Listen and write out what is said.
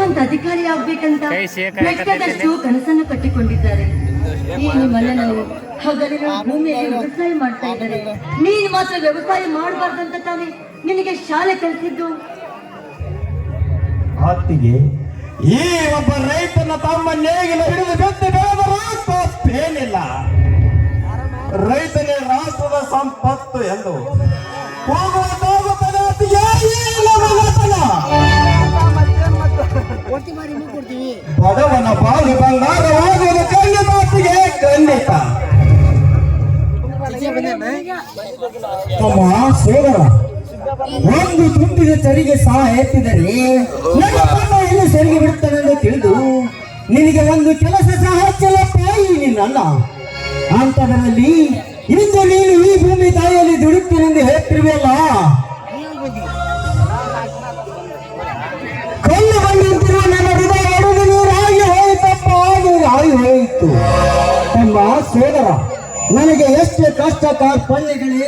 ಶ್ರೀಮಂತ ಅಧಿಕಾರಿ ಆಗ್ಬೇಕಂತ ಬೆಟ್ಟದಷ್ಟು ಕನಸನ್ನು ಕಟ್ಟಿಕೊಂಡಿದ್ದಾರೆ. ಈ ನಿಮ್ಮಣ್ಣನವರು ಹಗಲಿನ ಭೂಮಿಯಲ್ಲಿ ವ್ಯವಸಾಯ ಮಾಡ್ತಾ ಇದ್ದಾರೆ. ನೀನು ಮಾತ್ರ ವ್ಯವಸಾಯ ಮಾಡಬಾರ್ದಂತ ತಾನೇ ನಿನಗೆ ಶಾಲೆ ಕಲಿಸಿದ್ದು. ಹೊತ್ತಿಗೆ ಈ ಒಬ್ಬ ರೈತನ ತಮ್ಮ ನೇಗಿಲ ಹಿಡಿದು ಬೆತ್ತು ಬೆಳೆದರೂ ತಪ್ಪೇನಿಲ್ಲ. ರೈತನೇ ರಾಷ್ಟ್ರದ ಸಂಪತ್ತು ಎಂದು ಬಡವನ ಬಾಳು ಬಂಗಾರವಾಗುವುದು ಖಂಡಿತ ಖಂಡಿತ. ತಮ್ಮ ಸೋದರ ಒಂದು ತುಂಬಿದ ಚರಿಗೆ ಸಹ ಎತ್ತಿದರೆ ಏನು ಸರಿಗೆ ಬಿಡುತ್ತಾನೆಂದು ತಿಳಿದು ನಿನಗೆ ಒಂದು ಕೆಲಸ ಸಹ ಹಚ್ಚಲಪ್ಪ ನಿನ್ನ ಅಂತದರಲ್ಲಿ ಇಂದು ನೀನು ಈ ಭೂಮಿ ತಾಯಿಯಲ್ಲಿ ದುಡುತ್ತಿನೆಂದು ಹೇಳ್ತಿರುವಲ್ಲ. ಕಲ್ಲು ಬಂದಿರುವ ನನ್ನ ಹೃದಯ ಒಡೆದು ನೀರಾಗಿ ಹೋಯಿತಪ್ಪ, ನೀರಾಗಿ ಹೋಯಿತು. ಎಂಬ ಸೋದರ ನನಗೆ ಎಷ್ಟು ಕಷ್ಟ ಕಾರ್ಪಣ್ಯಗಳೇ